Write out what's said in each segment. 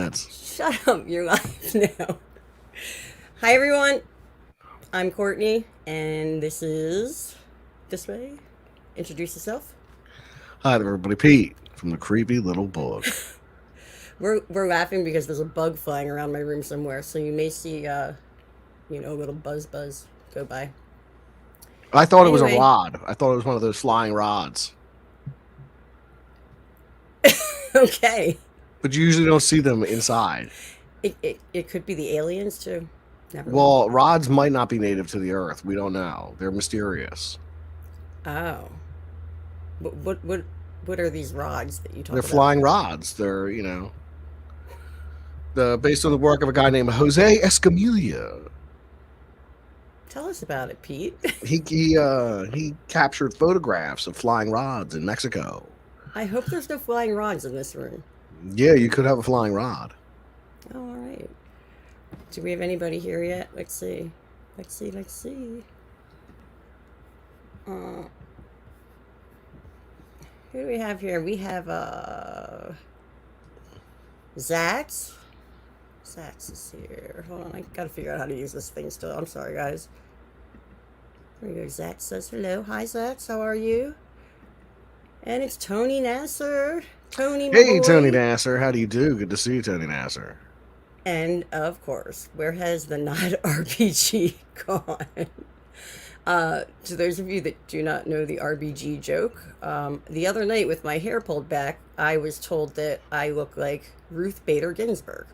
minutes. Shut up, you're live now. Hi, everyone. I'm Courtney, and this is This Way. Introduce yourself. Hi there, everybody. Pete from the creepy little book. We're laughing because there's a bug flying around my room somewhere, so you may see, a little buzz go by. I thought it was a Anyway, rod. I thought it was one of those flying rods. okay. But you usually don't see them inside. It could be the aliens, too. Never know. Well, rods might not be native to the Earth. We don't know. They're mysterious. Oh. What are these rods that you They're talk about? flying rods. They're, based on the work of a guy named Jose Escamilla. Tell us about it, Pete. He captured photographs of flying rods in Mexico. I hope there's no flying rods in this room. Yeah, you could have a flying rod. Oh, all right. Do we have anybody here yet? Let's see. Let's see. Uh, who do we have here? We have Zax. Zax is here. Hold on, I gotta figure out how to use this thing still. I'm sorry, guys. There we go. Zax says hello. Hi, Zax. How are you? And it's Tony Nasser. Tony, my Hey, Tony boy. Nasser. How do you do? Good to see you, Tony Nasser. And of course, where has the not RPG gone? To those of you that do not know the RBG joke, the other night with my hair pulled back, I was told that I look like Ruth Bader Ginsburg.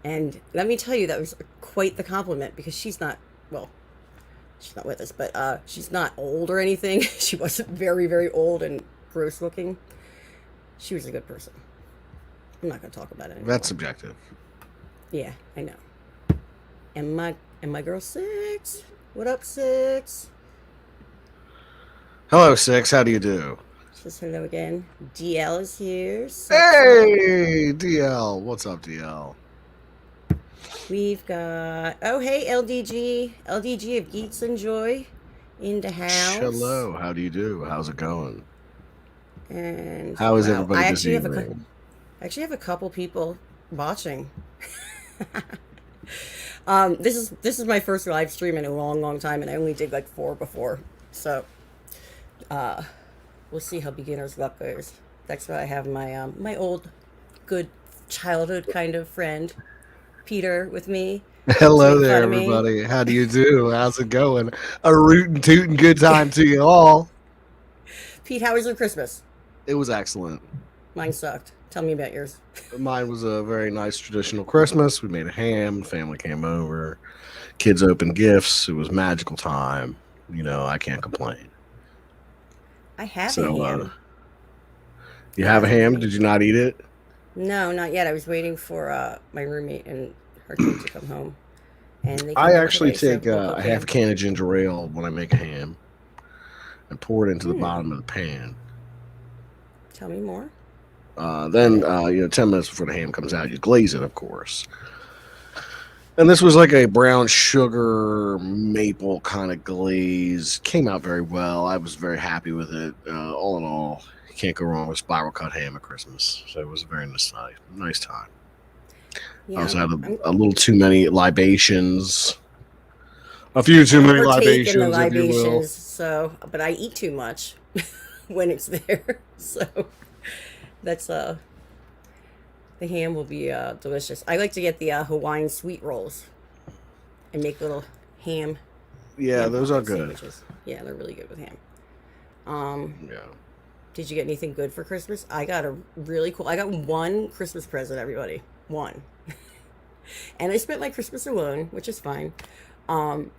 And let me tell you, that was quite the compliment because well, she's not with us, but she's not old or anything. She wasn't very, very old and gross looking. She was a good person. I'm not going to talk about it That's anymore. subjective. Yeah, I know. And my girl Six. What up, Six? Hello, Six. How do you do? Says hello again. DL is here. Sup. Hey, DL. What's up, DL? We've got hey LDG of Geeks and Joy in the house. Hello. How do you do? How's it going? And How is wow, everybody this evening? I actually have a couple people watching. This is my first live stream in a long, long time, and I only did like 4 before. So, uh, we'll see how beginner's luck goes. That's why I have my old, good childhood kind of friend Peter with me to Hello make there, fun of me. everybody. How do you do? How's it going? A rootin' tootin' good time to you all. Pete, how was your Christmas? It was excellent. Mine sucked. Tell me about yours. Mine was a very nice traditional Christmas. We made a ham. Family came over. Kids opened gifts. It was magical time. I can't complain. I have a So, ham. you I have a have a ham? ham. Did you not eat it? No, not yet. I was waiting for my roommate and her kid to come home, and they came I home actually today. So take we'll a cook half ham. can of ginger ale when I make a ham and pour it into the Hmm. bottom of the pan. Tell me more. Then, 10 minutes before the ham comes out, you glaze it, of course. And this was like a brown sugar maple kind of glaze. Came out very well. I was very happy with it. All in all, you can't go wrong with spiral cut ham at Christmas. So it was a very nice time. I Yeah, also had I'm. a little too many libations. A few I too don't many partake in the libations, if you will. libations, but I eat too much when it's there. So that's the ham will be delicious. I like to get the Hawaiian sweet rolls and make little ham Yeah, ham those are pocket good. sandwiches. Yeah, they're really good with ham. Um, Yeah. did you get anything good for Christmas? I got a really cool. I got one Christmas present, everybody. One. And I spent my Christmas alone, which is fine. Um,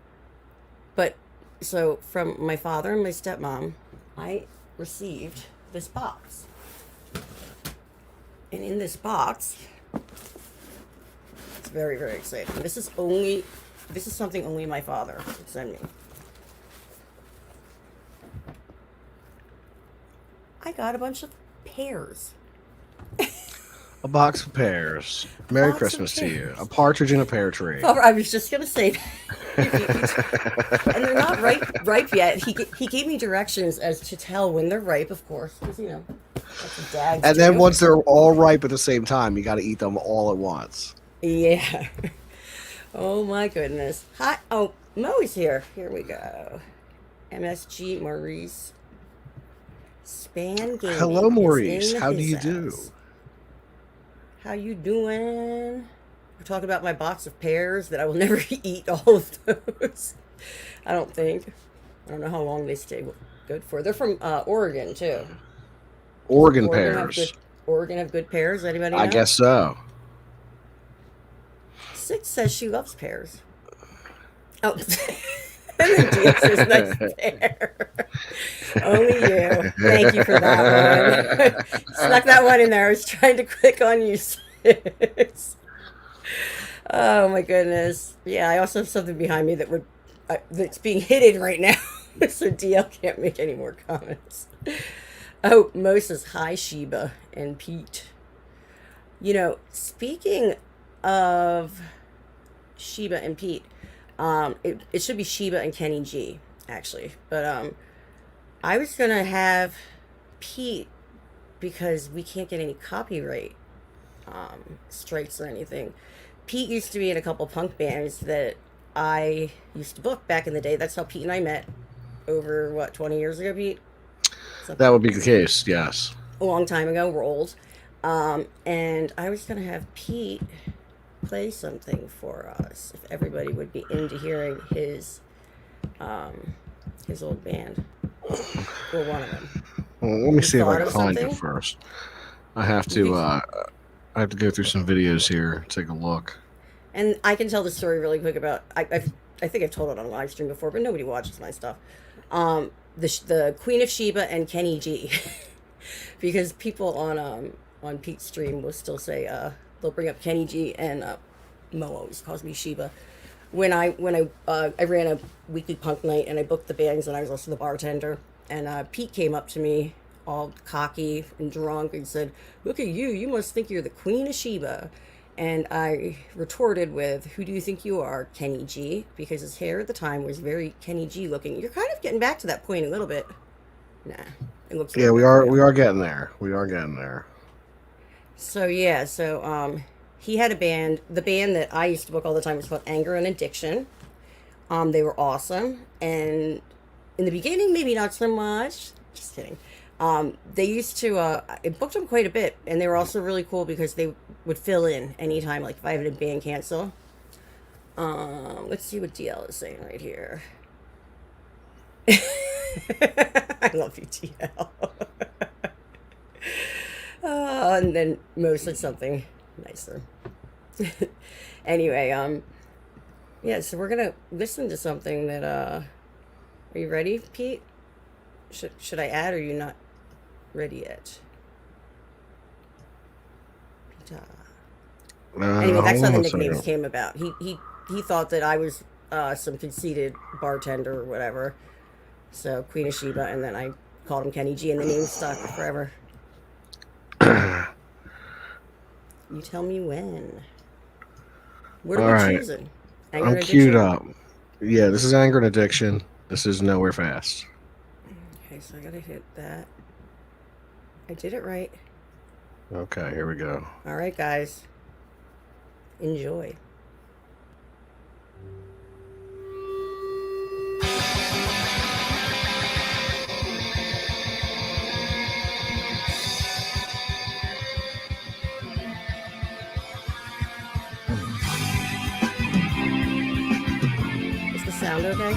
but so from my father and my stepmom, I received this box. And in this box, it's very, very exciting. This is something only my father would send me. I got a bunch of pears. A box of pears. A Merry box of Christmas to you. A pears. partridge in a pear tree. Oh, I was just gonna say and they're not ripe yet. He gave me directions as to tell when they're ripe, of course, because That's a dad's And then joke. once they're all ripe at the same time, you got to eat them all at once. Yeah. Oh my goodness. Hi. Oh, Mo is here. Here we go. MSG Maurice Span Hello, Gaming is Maurice. in How do his you do? house. How you doing? We're talking about my box of pears that I will never eat all of those. I don't think. I don't know how long they stay good for. They're from Oregon too. Does Oregon Oregon have good pears. pears? Anybody I know? guess so. Six says she loves pears. Oh, and then DL says nice pear. Only you. Thank you for that one. Snuck that one in there. I was trying to click on you. Sis. Oh my goodness. Yeah, I also have something behind me that's being hidden right now, so DL can't make any more comments. Oh, Mo says hi, Sheba and Pete. Speaking of Sheba and Pete, it should be Sheba and Kenny G, actually. But I was gonna have Pete because we can't get any copyright strikes or anything. Pete used to be in a couple punk bands that I used to book back in the day. That's how Pete and I met over, what, 20 years ago, Pete? That would be the case, yes. A long time ago. We're old. And I was going to have Pete play something for us if everybody would be into hearing his old band, or one of them. Well, let me You see if I thought can of find it something? first. I have You to. I have to go through some videos here. Take a look. And I can tell the story really quick about I think I've told it on live stream before, but nobody watches my stuff. The Queen of Sheba and Kenny G, because people on Pete's stream will still say they'll bring up Kenny G, and Mo always calls me Sheba. When I ran a weekly punk night and I booked the bands and I was also the bartender, and Pete came up to me all cocky and drunk and said, "Look at you! You must think you're the Queen of Sheba." And I retorted with, "Who do you think you are, Kenny G?" Because his hair at the time was very Kenny G looking. You're kind of getting back to that point a little bit. Nah, it looks a Yeah, little we better are. now. We are getting there. We are getting there. So yeah, he had a band. The band that I used to book all the time was called Anger and Addiction. They were awesome, and in the beginning, maybe not so much. Just kidding. They used to. I booked them quite a bit, and they were also really cool because they would fill in anytime. Like if I had a band cancel. Let's see what DL is saying right here. I love you, DL. And then Mo said something nicer. Anyway, yeah, so we're gonna listen to something that are you ready, Pete? Should I add, or are you not ready yet? Peter. Anyway, that's Hold how on the a nicknames second. came about. He thought that I was some conceited bartender or whatever. So Queen of Sheba, and then I called him Kenny G, and the name stuck forever. You tell me when. What are All we right, choosing? Anger I'm and queued Addiction? up. Yeah, this is Anger and Addiction. This is Nowhere Fast. Okay, so I gotta hit that. I did it right. Okay, here we go. All right, guys. Enjoy. Is the sound okay?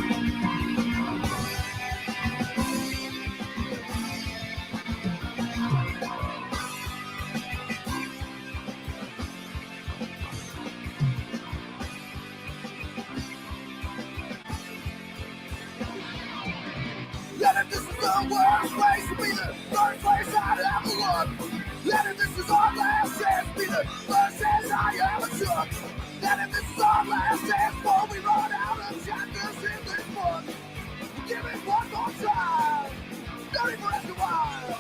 Let it this is the worst place to be the first place I'd ever look. Let it this is our last chance be the first chance I ever took. Let it this is our last chance before we run out of chapters in this book. Give it one more time. Dirty breath a while.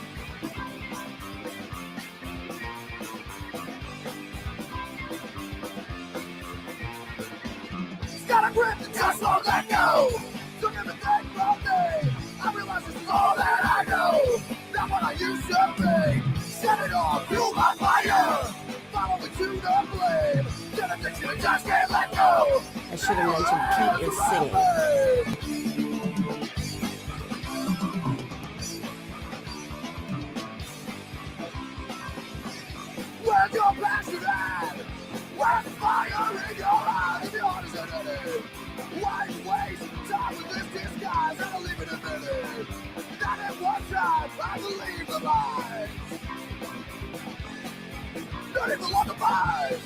It's got a grip that just won't let go. Took everything from me. I realize this is all that I know. Not what I used to be. Set it off, fuel my fire. Follow me to the flame. Get addiction and just can't let go. I should have mentioned Pete is singing. Where's your passion at? Where's the fire in your eyes? If your heart is empty, why waste time with this disguise? I'll leave it a minute. Not at one time, I believe the lies. Not even on the lies.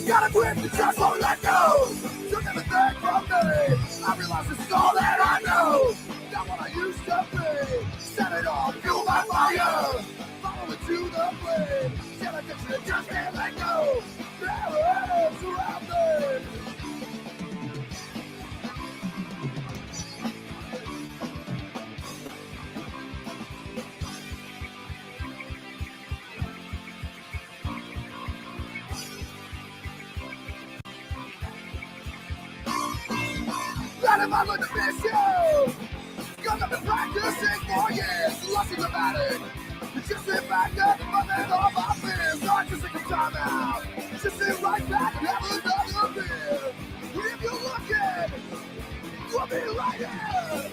Got a grip that just won't let go. Took everything from me. I realize it's all that I know. Not what I used to be. Set it off, fuel my fire. Follow it to the flame. Till addiction that just can't let go. There is around me. Not if I look to miss you. Cause I've been practicing for years. Lusting about it. Just sit back up and running all my fears. Not just take a time out. Just sit right back and have another beer. If you're looking, you'll be right here.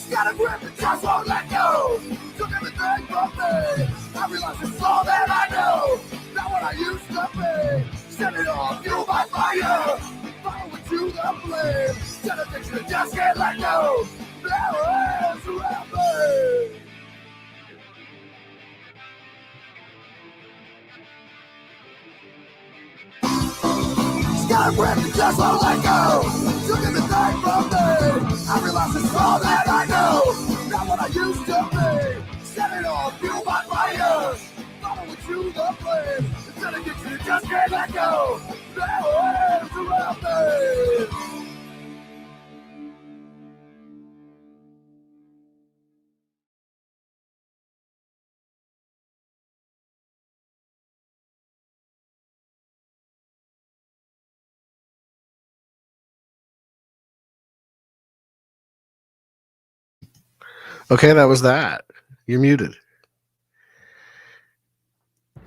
Got a grip that just won't let go. Took everything from me. I realize it's all that I know. Not what I used to be. Set it off, fuel my fire. Follow it to the flame. Set addiction and just can't let go. There is around me. Got a grip that just won't let go. Took everything from me. I realize it's all that I know. Not what I used to be. Set it off, fuel my fire. Follow it to the flame. Instead of addiction, it just can't let go. There is around me. Okay, that was that. You're muted.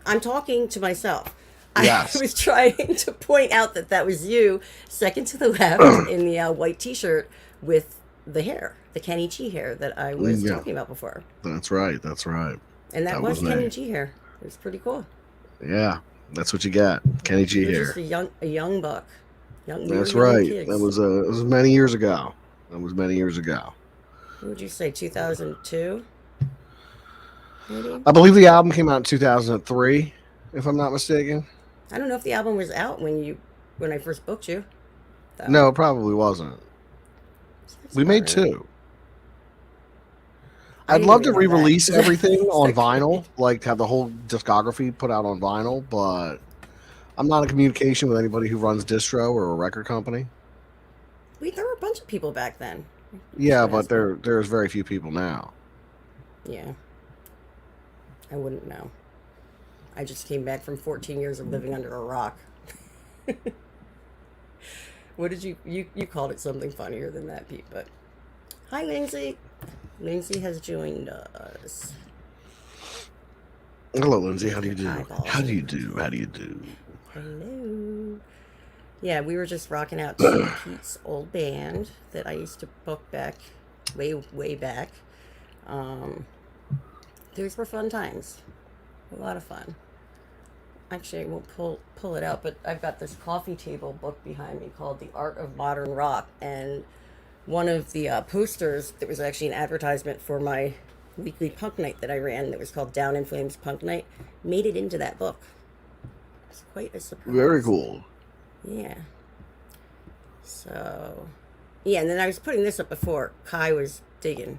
I'm talking to myself. Yes. I was trying to point out that that was you, second to the left, in the white T-shirt with the hair, the Kenny G hair that I was Yeah. talking about before. That's right. That's right. And that That was was Kenny me. G hair. It was pretty cool. Yeah, that's what you got. Kenny G He was here. just a young buck. We That's were young right. kids. That was it was many years ago. That was many years ago. What would you say, 2002? Maybe? I believe the album came out in 2003, if I'm not mistaken. I don't know if the album was out when I first booked you. though. No, it probably wasn't. That's We made about right. two. I I'd didn't love even to know that. re-release everything on Is that vinyl, great? like have the whole discography put out on vinyl, but I'm not in communication with anybody who runs distro or a record company. There were a bunch of people back then. Yeah, Should but ask them. there's very few people now. Yeah. I wouldn't know. I just came back from 14 years of living under a rock. What did you called it something funnier than that, Pete, but hi, Lindsay. Lindsay has joined us. Hello, Lindsay. How do you do? Eyeballs. How do you do? How do you do? Hello. Yeah, we were just rocking out to Pete's old band that I used to book back way back. Those were fun times. A lot of fun. Actually, I won't pull it out, but I've got this coffee table book behind me called The Art of Modern Rock, and one of the posters that was actually an advertisement for my weekly punk night that I ran that was called Down in Flames Punk Night made it into that book. It's quite a surprise. Very cool. Yeah. So, yeah, and then I was putting this up before Kai was digging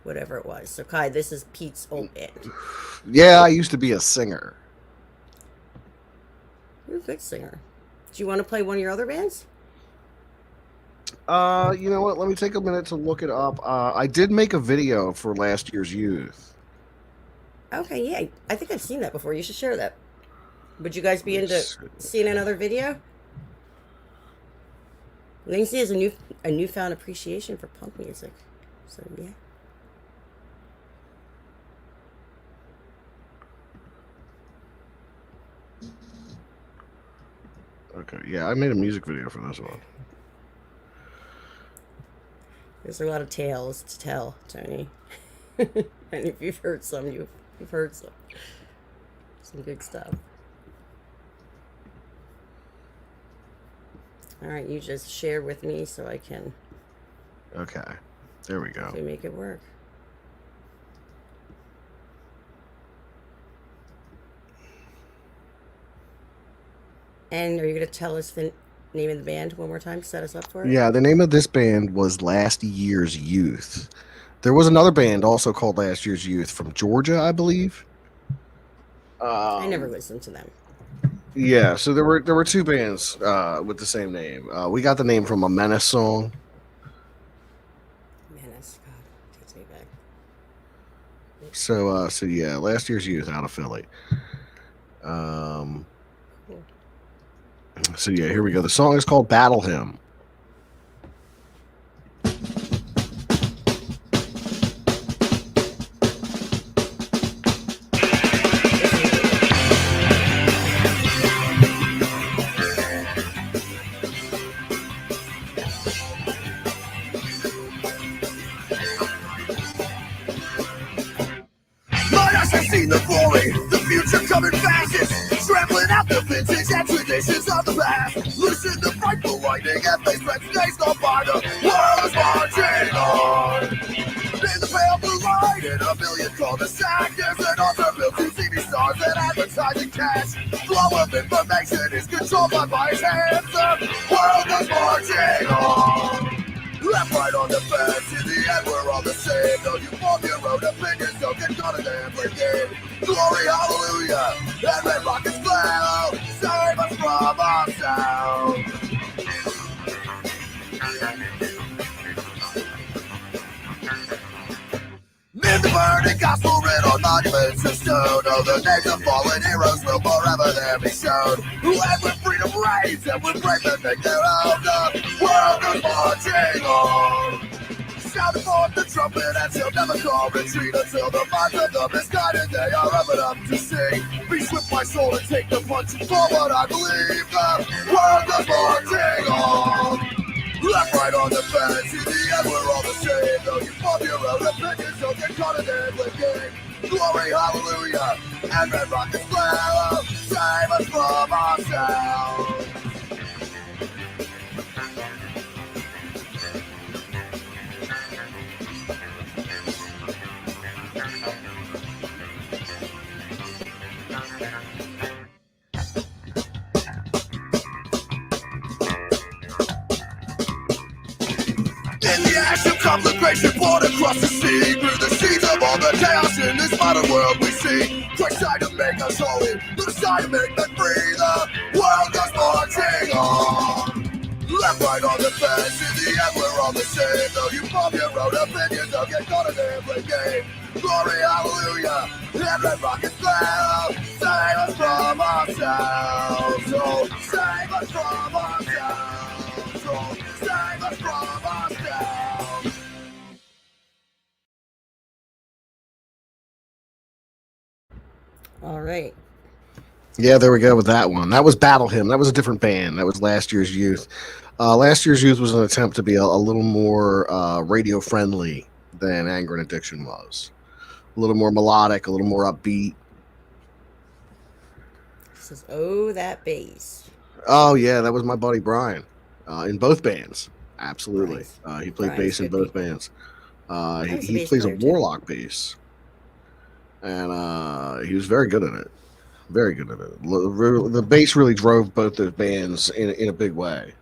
whatever it was. So, Kai, this is Pete's old band. Yeah, I used to be a singer. You're a good singer. Do you want to play one of your other bands? You know what? Let me take a minute to look it up. I did make a video for last year's youth. Okay, yeah. I think I've seen that before. You should share that. Would you guys be into Let's seeing another video? Lindsay has a newfound appreciation for punk music. So yeah. Okay, yeah, I made a music video for this one. There's a lot of tales to tell, Tony. And if you've heard some, you've heard some good stuff. All right, you just share with me so I can Okay, there we go. make it work. And are you going to tell us the name of the band one more time? Set us up for it? Yeah, the name of this band was Last Year's Youth. There was another band also called Last Year's Youth from Georgia, I believe. I never listened to them. Yeah, so there were two bands with the same name. We got the name from a Menace song. Menace, God, takes me back. So yeah, Last Year's Youth out of Philly. Cool. So yeah, here we go. The song is called Battle Hymn. My eyes have seen the glory, the future coming fastest. Trampling out the vintage and traditions of the past. Listen to frightful lightning and face friends days gone by. The world is marching on. In the pale blue light, in a million cul-de-sac, there's an altar built to TV stars and advertising cash. Flow of information is controlled by biased hands. The world is marching on. Left, right on the fence, in the end we're all the same. Though you form your own opinions, don't get caught in the every game. Glory, hallelujah, and red rockets glow. Save us from ourselves. In the burning gospel written on monuments of stone, oh, the names of fallen heroes will forever there be shown. Who had with freedom reigns and with brave men make their own. The world is marching on. Sound forth the trumpet and she'll never call retreat until the minds of the misguided they are open up to see. Be swift, my soul, and take the punch and for what I believe. The world is marching on. Left, right on the fence, in the end we're all the same. Though you form your own opinions, don't get caught in every game. Glory, hallelujah, and red rockets glow. Save us from ourselves. In the ash of conflagration poured across the sea, through the seas of all the chaos in this modern world we see. Christ died to make us holy, the side to make them free. The world goes marching on. Left, right on the fence, in the end we're all the same. Though you form your own opinions, don't get caught in every game. Glory, hallelujah, and red rockets glow. Save us from ourselves, oh, save us from ourselves, oh, save us from ourselves. All right. Yeah, there we go with that one. That was Battle Hymn. That was a different band. That was Last Year's Youth. Last Year's Youth was an attempt to be a little more radio friendly than Anger and Addiction was. A little more melodic, a little more upbeat. This is Oh That Bass. Oh yeah, that was my buddy Brian in both bands. Absolutely, he played Brian's bass in good both people. bands. Brian's a He bass plays a player, too. warlock bass, and he was very good at it. Very good at it. The bass really drove both those bands in a big way.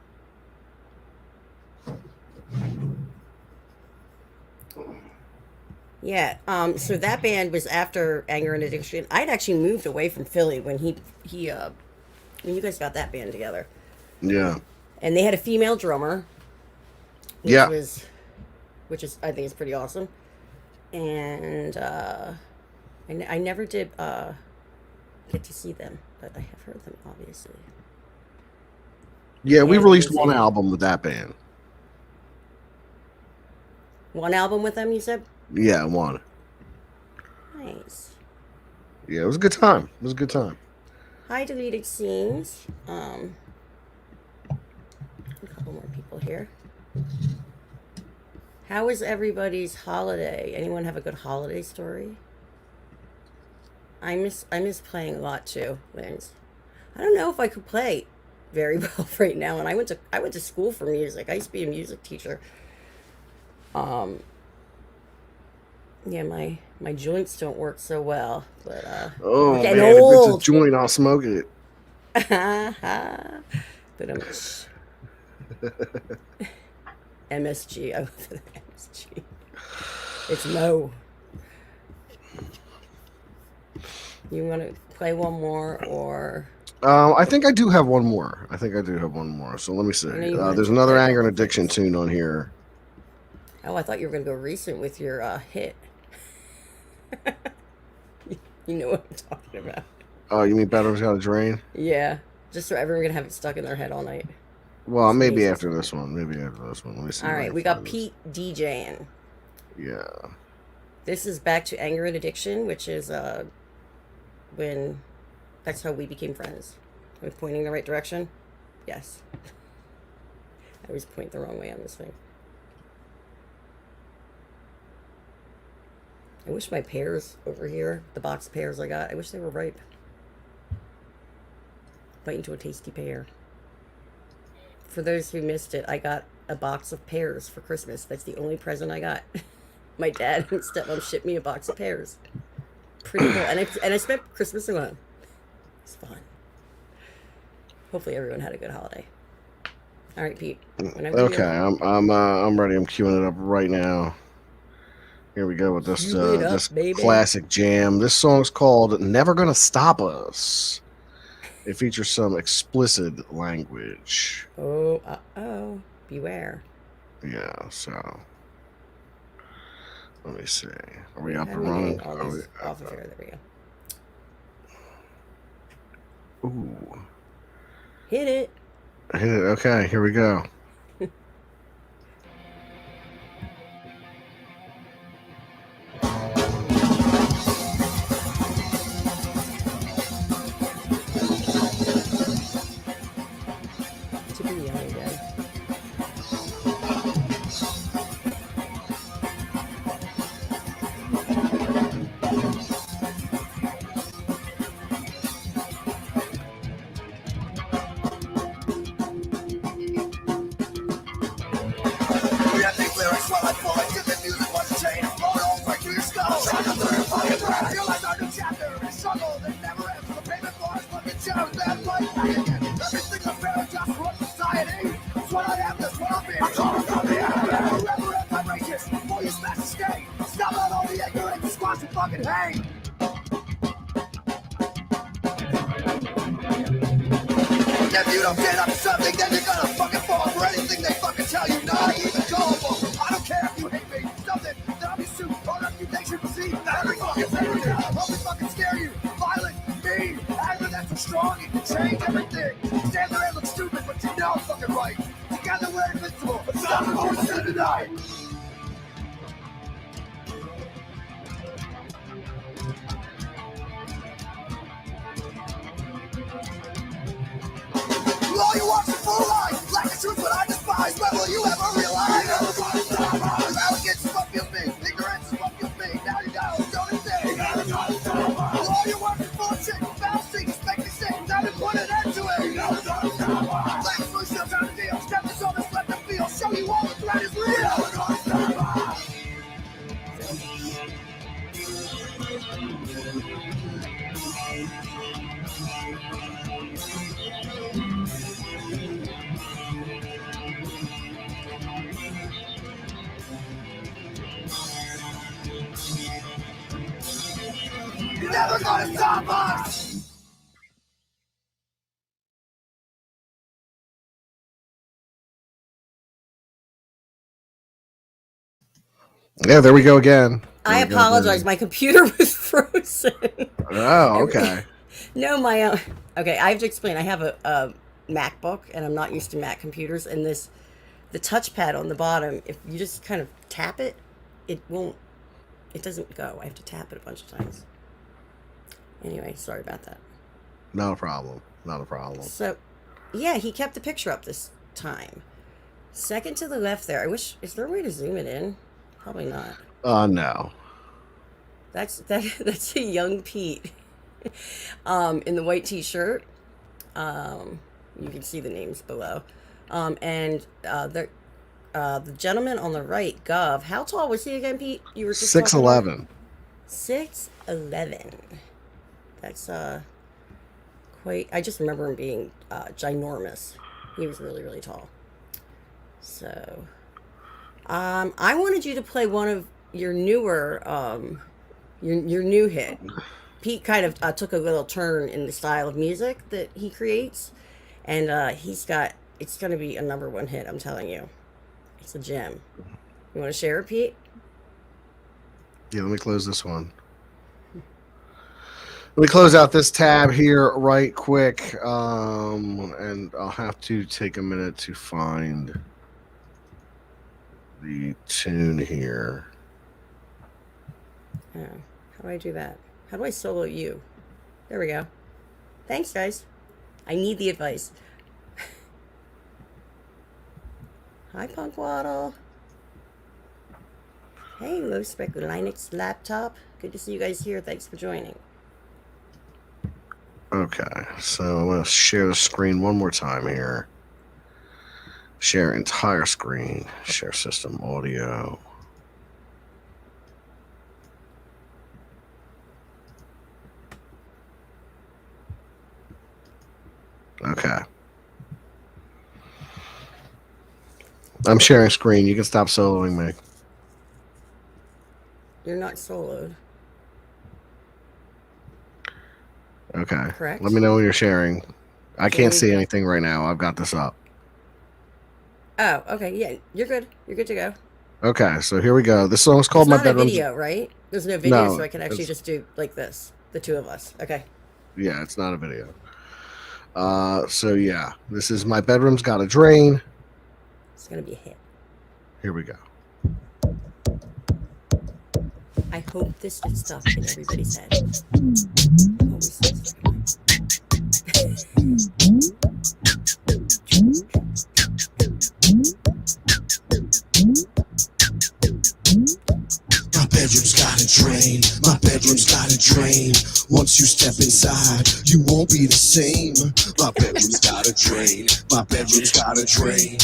Yeah. So that band was after Anger and Addiction. I'd actually moved away from Philly when when you guys got that band together. Yeah. And they had a female drummer. Which Yeah. was which is I think is pretty awesome. And I never did get to see them, but I have heard them, obviously. Yeah, we And released one music. album with that band. One album with them, you said? Yeah, one. Nice. Yeah, it was a good time. It was a good time. Hi, deleted scenes. A couple more people here. How was everybody's holiday? Anyone have a good holiday story? I miss playing a lot too, Lance. I don't know if I could play very well right now. And I went to school for music. I used to be a music teacher. Um, yeah, my joints don't work so well, but we're Oh getting man, if it's a old. joint, I'll smoke it. But MSG. I love the MSG. It's Mo. You want to play one more, or I think I do have one more. I think I do have one more. So let me see. I know you want There's to another play a anger and couple addiction things. tune on here. Oh, I thought you were gonna go recent with your hit. You know what I'm talking about. Oh, you mean Battery's Got a Drain? Yeah, just so everyone can have it stuck in their head all night. Well, It's an maybe amazing after song. this one. Maybe after this one. Let me see All if I right, can we got find this. Pete DJing. Yeah. This is back to anger and addiction, which is when that's how we became friends. Am I pointing the right direction? Yes. I always point the wrong way on this thing. I wish my pears over here, the box of pears I got, I wish they were ripe. Bite into a tasty pear. For those who missed it, I got a box of pears for Christmas. That's the only present I got. My dad and stepmom shipped me a box of pears. Pretty cool. And I spent Christmas alone. It's fun. Hopefully everyone had a good holiday. All right, Pete. Whenever Okay, you're I'm ready. I'm queuing it up right now. Here we go with cue it up, this baby. classic jam. This song's called "Never Gonna Stop Us." It features some explicit language. Oh, oh. Beware. Yeah, so let me see. Are we You up have and me running? getting all Are we, these off of here. There we go. ooh, Hit it. I hit it. Okay, here we go. To be young again. We have these lyrics while I pull it. Give the music was a chain. Blow it all right to your skull. Struggle through your fucking breath. Realize our new chapter is struggle that never ends. The payment for us fucking shows that fight back again. Everything is fair and just for society. That's what I am, that's what I'll be. I'm calling from the air. Forever anti-racist. Before you smash the skate. Stop out all the ignorant and squash the fucking hate. If you don't get up to something, then you're gonna fucking fall for anything they fucking tell you. Not even gullible. I don't care if you hate me. Something that I'll be sued. Our reputation will see. Every fucking thing. I'll fucking scare you. Violent, mean, anger that's so strong it can change everything. Stand there and look stupid, but you know I'm fucking right. Together we're invincible. But stop the voices in the night. All you watch is full lies. Lack of truth, what I despise. When will you ever realize? Arrogance is what fuels me. Ignorance is what fuels me. Now you know, don't you think? All you watch is bullshit. Fallacy, just make me sick. Time to put an end to it. Lack of solution, I'm trying to deal. Step this on this, let them feel. Show you all the threat is real. You're never gonna stop us! Yeah, there we go again. I There we go, apologize. then. My computer was frozen. Oh, okay. No, my okay. I have to explain. I have a MacBook, and I'm not used to Mac computers. And the touchpad on the bottom, if you just kind of tap it, it won't. It doesn't go. I have to tap it a bunch of times. Anyway, sorry about that. Not a problem. Not a problem. So, yeah, he kept the picture up this time. Second to the left there. I wish. Is there a way to zoom it in? Probably not. No. That's a young Pete. In the white t-shirt. You can see the names below. And the gentleman on the right, Gov. How tall was he again, Pete? You were just 6'11". 6'11". That's quite. I just remember him being ginormous. He was really, really tall. So, I wanted you to play one of your newer, your new hit. Pete kind of took a little turn in the style of music that he creates, and it's going to be a #1 hit. I'm telling you, it's a gem. You want to share it, Pete? Yeah, let me close this one. Let me close out this tab here right quick, and I'll have to take a minute to find the tune here. Oh, how do I do that? How do I solo you? There we go. Thanks, guys. I need the advice. Hi, Punk Waddle. Hey, Low Spec Linux Laptop. Good to see you guys here. Thanks for joining. Okay, so I'm going to share the screen one more time here. Share entire screen. Share system audio. Okay. I'm sharing screen. You can stop soloing me. You're not soloed. Okay. Correct. Let me know when you're sharing. I can't see anything right now. I've got this up. Oh, okay. Yeah, you're good. You're good to go. Okay, so here we go. This song's called It's My not a Bedroom's... video, right? There's no video, No, so I can actually it's- just do like this. The two of us. Okay. Yeah, it's not a video. So yeah, this is My Bedroom's Got a Drain. It's going to be a hit. Here we go. I hope this gets stuck in everybody's head. Always stuck in mine. My bedroom's got a drain. My bedroom's got a drain. Once you step inside, you won't be the same. My bedroom's got a drain. My bedroom's got a drain.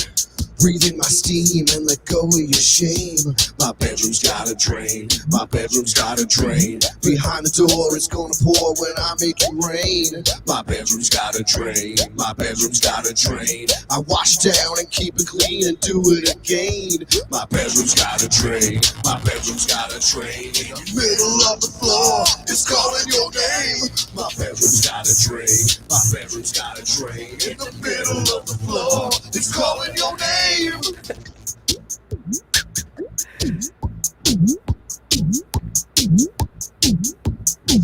Breathe in my steam and let go of your shame. My bedroom's got a drain. My bedroom's got a drain. Behind the door, it's gonna pour when I make it rain. My bedroom's got a drain. My bedroom's got a drain. I wash it down and keep it clean and do it again. My bedroom's got a drain. My bedroom's got a drain. In the middle of the floor, it's calling your name. My bedroom's got a drain. My bedroom's got a drain. In the middle of the floor, it's calling your name.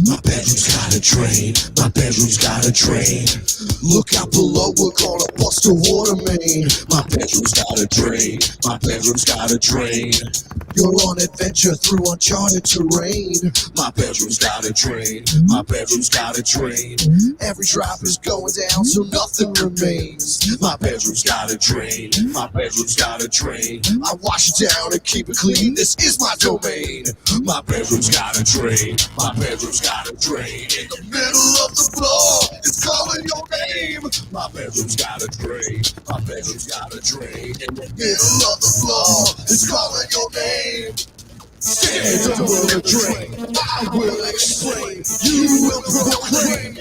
My bedroom's got a drain. My bedroom's got a drain. Look out below, we're gonna bust a water main. My bedroom's got a drain. My bedroom's got a drain. You're on adventure through uncharted terrain. My bedroom's got a drain. My bedroom's got a drain. Every drop is going down, so nothing remains. My bedroom's got a drain. My bedroom's got a drain. I wash it down and keep it clean. This is my domain. My bedroom's got a drain. My bedroom's got a drain. In the middle of the floor, it's calling your name. My bedroom's got a drain. My bedroom's got a drain. In the middle of the floor, it's calling your name. Stand under the drain. I will explain. You will proclaim.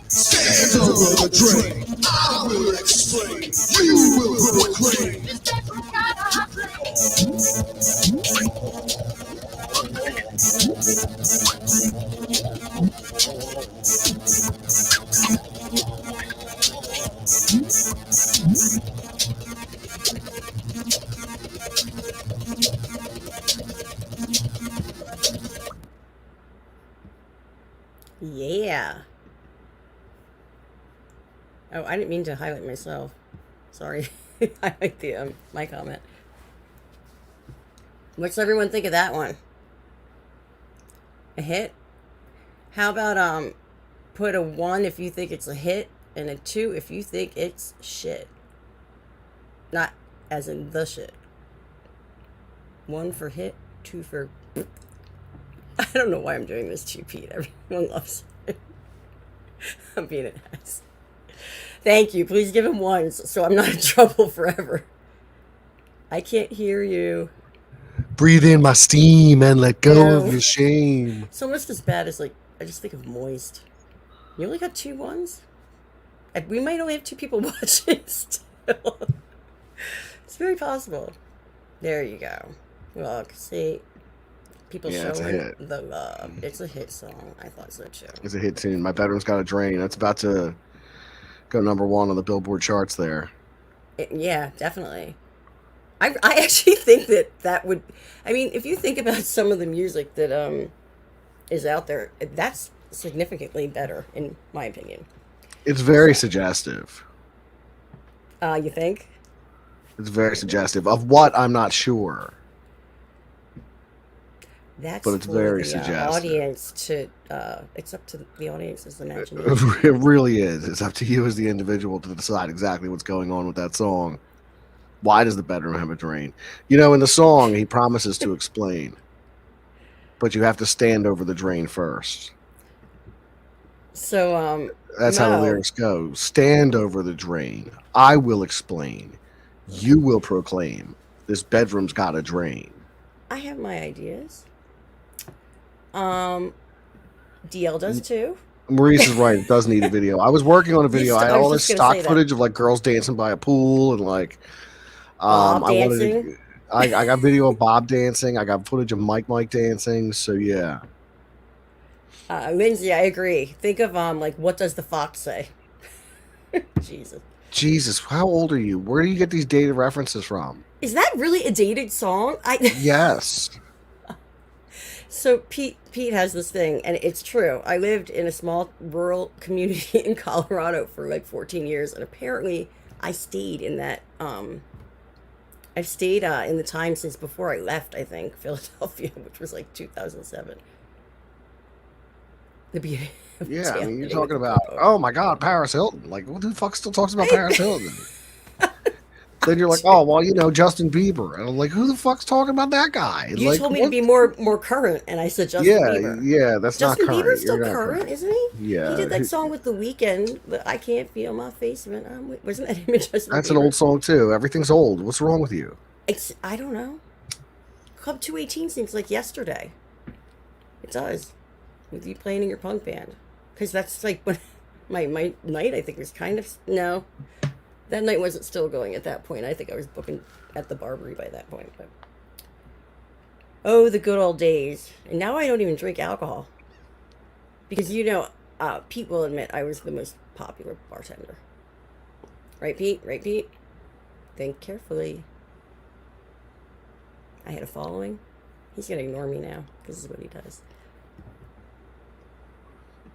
Stand under the drain. I will explain. You will proclaim. Oh, I didn't mean to highlight myself. Sorry. Highlight the my comment. What's everyone think of that one? A hit? How about put a 1 if you think it's a hit and a 2 if you think it's shit. Not as in the shit. 1 for hit, 2 for I don't know why I'm doing this to you, Pete. Everyone loves it. I'm being an ass. Thank you. Please give him 1s so I'm not in trouble forever. I can't hear you. Breathe in my steam and let go No. of your shame. It's almost as bad as like I just think of moist. You only got 2 1s? And we might only have 2 people watching still. It's very possible. There you go. Look, see, people Yeah, it's a showing hit. the love. It's a hit song. I thought so too. It's a hit tune. My bedroom's got a drain. That's about to go #1 on the Billboard charts there. Yeah, definitely. I actually think that would. I mean, if you think about some of the music that is out there, that's significantly better in my opinion. It's very suggestive. You think? It's very suggestive. Of what, I'm not sure. That's But it's for very the suggestive. audience to. It's up to the audience's imagination. It really is. It's up to you as the individual to decide exactly what's going on with that song. Why does the bedroom have a drain? You know, in the song, he promises to explain. But you have to stand over the drain first. So, That's how the Mo, lyrics go. Stand over the drain. I will explain. You will proclaim. This bedroom's got a drain. I have my ideas. DL does too. Maurice is right. It does need a video. I was working on a video. I had I was all this just gonna stock say that. footage of like girls dancing by a pool and like Bob I wanted dancing. to, I got video of Bob dancing. I got footage of Mike dancing. So yeah. Lindsay, I agree. Think of like what does the fox say? Jesus. Jesus, how old are you? Where do you get these dated references from? Is that really a dated song? Yes. So Pete has this thing, and it's true. I lived in a small rural community in Colorado for like 14 years, and apparently I stayed in that. I've stayed in the time since before I left. I think Philadelphia, which was like 2007. The beauty. Of Yeah, I mean, you're tailgating talking with the about, popo. oh my God, Paris Hilton. Like, who the fuck still talks about Paris Hilton? Then you're like, oh, well, you know, Justin Bieber. And I'm like, who the fuck's talking about that guy? You Like, told me what? to be more current, and I said Justin Bieber. Yeah, that's Justin not current. Bieber's still You're not current, isn't he? Yeah. He did that song with The Weeknd, but I can't feel my face when I'm with. Wasn't that him and Justin That's Bieber? an old song, too. Everything's old. What's wrong with you? I don't know. Club 218 seems like yesterday. It does. With you playing in your punk band. Because that's like when my night, I think, was kind of. No. That night wasn't still going at that point. I think I was booking at the Barbary by that point. But oh, the good old days. And now I don't even drink alcohol. Because, you know, Pete will admit I was the most popular bartender. Right, Pete? Right, Pete? Think carefully. I had a following. He's going to ignore me now, because this is what he does.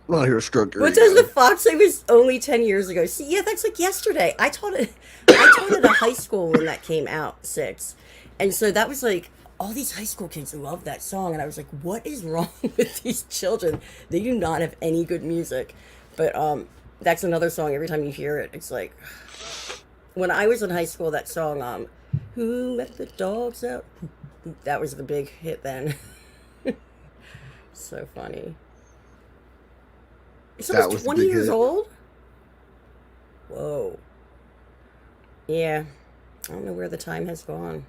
I'm not here to stroke your What ego. does the fox say was only 10 years ago? See, yeah, that's like yesterday. I taught it at a high school when that came out, 6. And so that was like, all these high school kids love that song. And I was like, what is wrong with these children? They do not have any good music. But that's another song. Every time you hear it, it's like, when I was in high school, that song, Who Let the Dogs Out? That was the big hit then. So funny. It's That almost was the 20 big years hit. old? Whoa. Yeah. I don't know where the time has gone.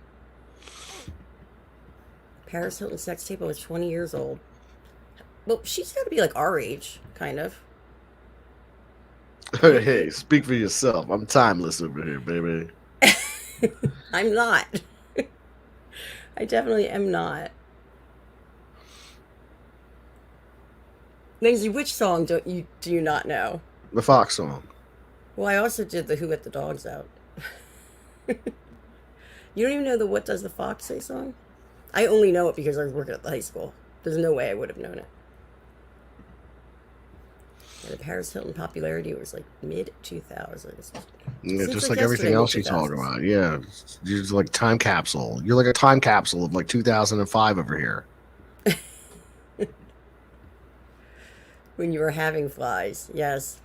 Paris Hilton sex tape was 20 years old. Well, she's got to be like our age, kind of. Hey, speak for yourself. I'm timeless over here, baby. I'm not. I definitely am not. Lindsay, which song do you not know? The Fox song. Well, I also did the Who Let the Dogs Out. You don't even know the What Does the Fox Say song? I only know it because I was working at the high school. There's no way I would have known it. The Paris Hilton popularity was like mid 2000s. Yeah, Seems just like like everything yesterday, mid else you talk 2000s. about. Yeah, you're just like time capsule. You're like a time capsule of like 2005 over here. When you were having flies, yes,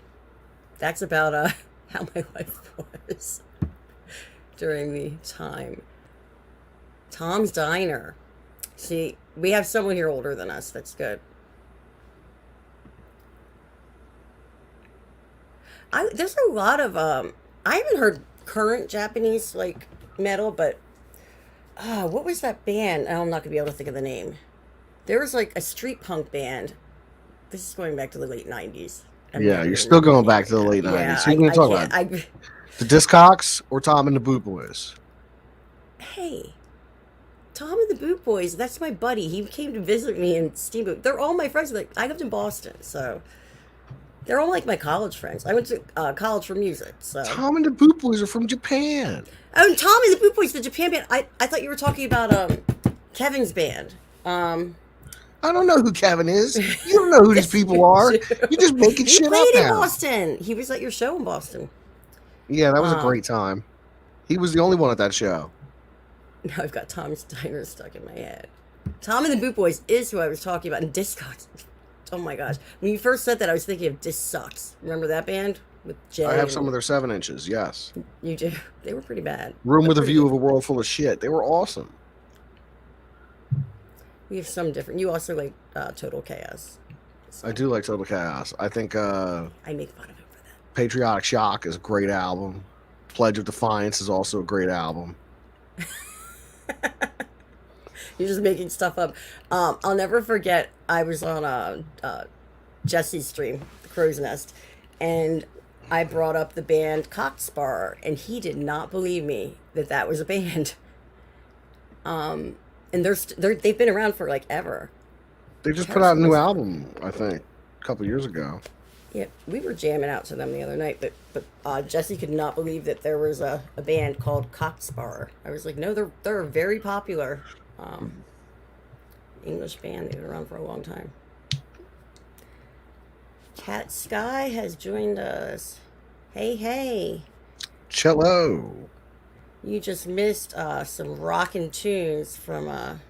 that's about how my life was during the time. Tom's Diner. See, we have someone here older than us. That's good. There's a lot of I haven't heard current Japanese like metal, but what was that band? Oh, I'm not gonna be able to think of the name. There was like a street punk band. This is going back to the late '90s. I'm Yeah, never you're gonna still remember the going name back right to the now. late Yeah, 90s. Who are you going to I talk can't. about? The Discogs or Tom and the Boot Boys? Hey, Tom and the Boot Boys. That's my buddy. He came to visit me in Steamboat. They're all my friends. Like I lived in Boston, so they're all like my college friends. I went to college for music, so. Tom and the Boot Boys are from Japan. Oh, and Tom and the Boot Boys, the Japan band. I thought you were talking about Kevin's band. Um, I don't know who Kevin is. You don't know who these yes, you people are. do. You're just making He shit up played in now. Boston. He was at your show in Boston. Yeah, that was a Um, great time. He was the only one at that show. Now I've got Tom's Diner stuck in my head. Tom and the Boot Boys is who I was talking about. And Discogs. Oh my gosh. When you first said that, I was thinking of Disc Sucks. Remember that band? With Jay? I have some and of their 7 inches, yes. you do. They were pretty bad. Room but with a pretty View good. of a World Full of Shit. They were awesome. We have some different. You also like Total Chaos. So I do like Total Chaos. I think I make fun of him for Patriotic Shock is a great album. Pledge of Defiance is also a great album. that. You're just making stuff up. I'll never forget. I was on Jesse's stream, The Crow's Nest, and I brought up the band Cockspur, and he did not believe me that that was a band. And they've been around for like ever. They just put out a new album, I think, a couple years ago. Yeah, we were jamming out to them the other night, but Jesse could not believe that there was a band called Cockspur. I was like, no, they're a very popular English band. They've been around for a long time. Cat Sky has joined us. Hey, hey. Cello. You just missed some rockin' tunes from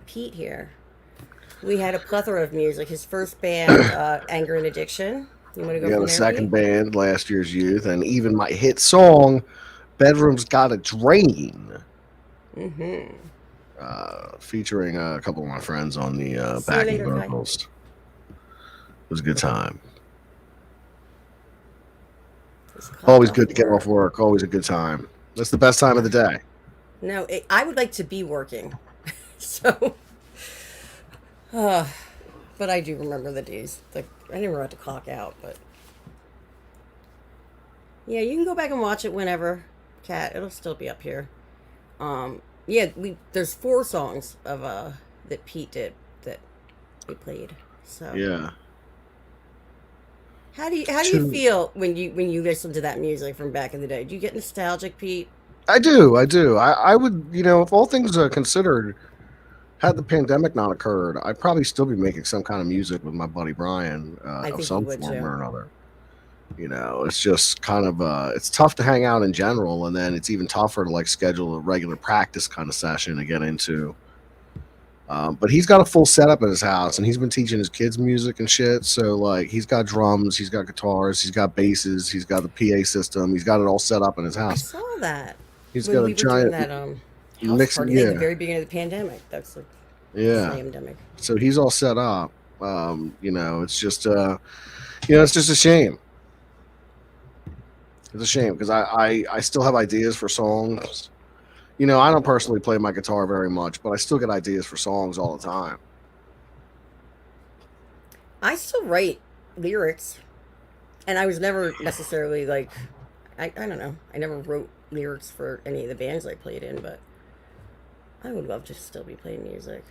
Pete here. We had a plethora of music. His first band, Anger and Addiction. You want to go Yeah, from the there, second Pete? band, Last Year's Youth, and even my hit song, Bedroom's Got a Drain, Mm-hmm. featuring a couple of my friends on the See you backing later, Kai. vocals. It was a good time. It's Always off good to get off work. Always a good time. That's the best time of the day. No, I would like to be working. So, but I do remember the days. Like I never had to clock out, but yeah, you can go back and watch it whenever, Cat. It'll still be up here. Yeah, there's 4 songs of that Pete did that we played. So Yeah. how do you feel when you listen to that music from back in the day? Do you get nostalgic, Pete? I do. I would, if all things are considered, had the pandemic not occurred, I'd probably still be making some kind of music with my buddy Brian I of think some you would form too. or another. It's just kind of it's tough to hang out in general, and then it's even tougher to like schedule a regular practice kind of session to get into. But he's got a full setup at his house, and he's been teaching his kids music and shit. So like, he's got drums, he's got guitars, he's got basses, he's got the PA system, he's got it all set up in his I house. saw that He's when got a we were doing giant that house mix. party at the Yeah, very beginning of the pandemic. That's the yeah. slamdemic. So he's all set up. It's just it's just a shame. It's a shame because I still have ideas for songs. I don't personally play my guitar very much, but I still get ideas for songs all the time. I still write lyrics, and I was never necessarily like, I don't know. I never wrote lyrics for any of the bands I played in, but I would love to still be playing music.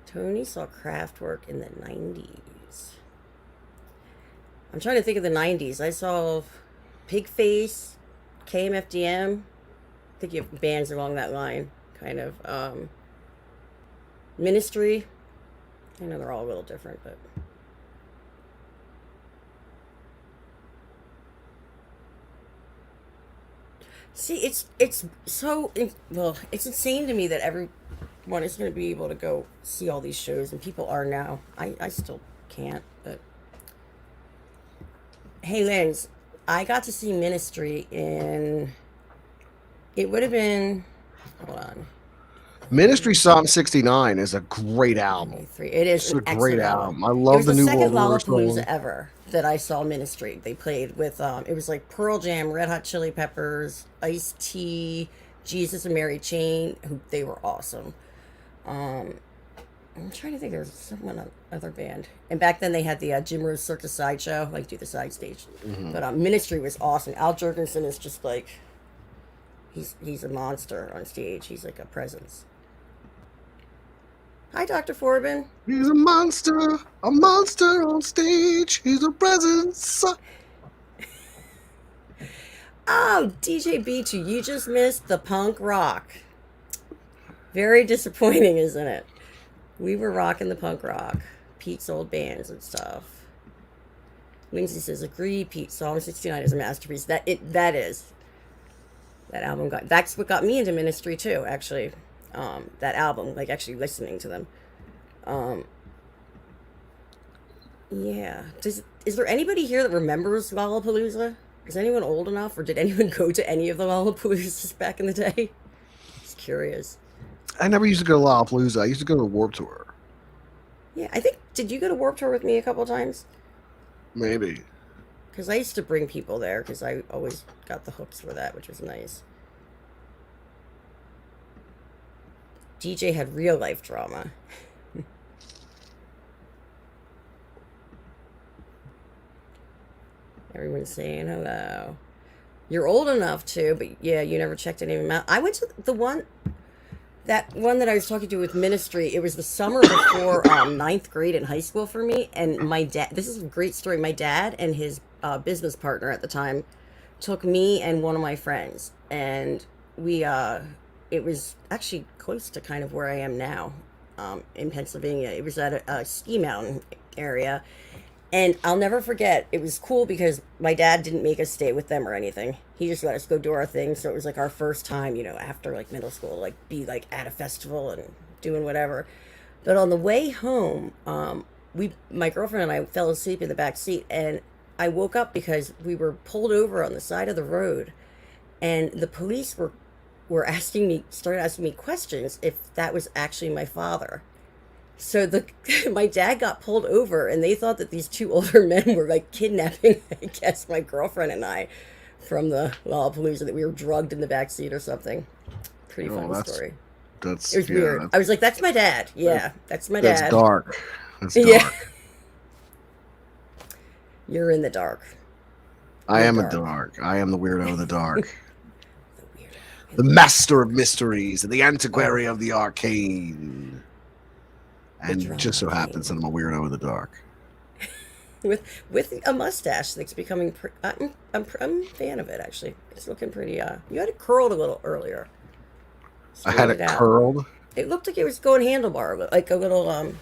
Tony saw Kraftwerk in the 90s. I'm trying to think of the 90s. I saw Pigface, KMFDM. I think you have bands along that line, kind of. Ministry. I know they're all a little different, but See, it's insane to me that everyone is going to be able to go see all these shows, and people are now. I still can't. But hey, Lens, I got to see Ministry in. It would have been. Hold on. Ministry Psalm 69 is a great album. 93. It is It's an a great excellent album. album. I It love was the the New second World Order Lollapalooza song. ever that I saw Ministry. They played with it was like Pearl Jam, Red Hot Chili Peppers, Ice T, Jesus and Mary Chain, who they were awesome. Um, I'm trying to think. There was someone other band, and back then they had the Jim Rose Circus sideshow, like do the side stage. Mhm. But Ministry was awesome. Al Jurgensen is just like he's a monster on stage. He's like a presence. Hi, Dr. Forbin. He's a monster on stage. He's a presence. Oh, DJ Beachy, you just missed the punk rock. Very disappointing, isn't it? We were rocking the punk rock. Pete's old bands and stuff. Lindsay says, agree, Pete. Psalm 69 is a masterpiece. That is. That album that's what got me into Ministry too, actually. That album, like actually listening to them. Yeah. Is there anybody here that remembers Lollapalooza? Is anyone old enough, or did anyone go to any of the Lollapaloozas back in the day? Just curious. I never used to go to Lollapalooza. I used to go to Warp Tour. Yeah, I think, did you go to Warped Tour with me a couple times? Maybe. Because I used to bring people there, because I always got the hooks for that, which was nice. DJ had real life drama. Everyone's saying hello. You're old enough to, but yeah, you never checked any of them out. I went to that one that I was talking to with Ministry. It was the summer before ninth grade in high school for me. And my dad, this is a great story. My dad and his business partner at the time took me and one of my friends. And it was actually close to kind of where I am now in Pennsylvania. It was at a ski mountain area. And I'll never forget, it was cool because my dad didn't make us stay with them or anything. He just let us go do our thing. So it was like our first time, after like middle school, like be like at a festival and doing whatever. But on the way home, my girlfriend and I fell asleep in the back seat, and I woke up because we were pulled over on the side of the road, and the police started asking me questions if that was actually my father. So my dad got pulled over, and they thought that these two older men were like kidnapping, I guess, my girlfriend and I from the Lollapalooza, that we were drugged in the back seat or something. Pretty funny story. It was weird. I was like, "That's my dad." Yeah, that's my dad. That's dark. That's dark. Yeah. You're in the dark. I am a dark. I am the weirdo of the dark. The master of mysteries and the antiquary of the arcane. And it just so happens that I'm a weirdo in the dark. With a mustache that's becoming. I'm a fan of it, actually. It's looking pretty. You had it curled a little earlier. I had it curled. It looked like it was going handlebar, like a little I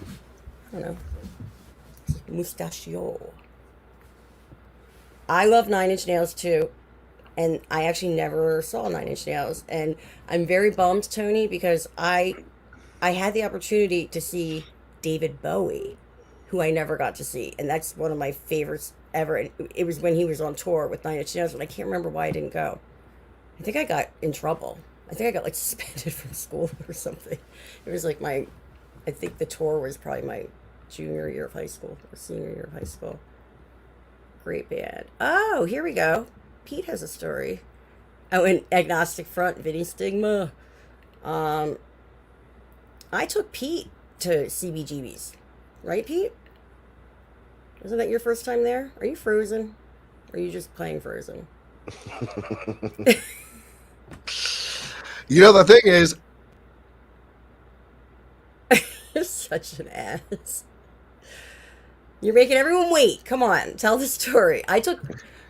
don't know, mustachio. I love Nine Inch Nails too, and I actually never saw Nine Inch Nails, and I'm very bummed, Tony, because I had the opportunity to see David Bowie, who I never got to see, and that's one of my favorites ever. And it was when he was on tour with Nine Inch Nails, but I can't remember why I didn't go. I think I got in trouble. I think I got like suspended from school or something. It was like I think the tour was probably my junior year of high school or senior year of high school. Great band. Oh, here we go. Pete has a story. Oh, and Agnostic Front, Vinny Stigma. I took Pete to CBGB's. Right, Pete? Wasn't that your first time there? Are you frozen? Or are you just playing Frozen? The thing is... You're such an ass. You're making everyone wait. Come on, tell the story.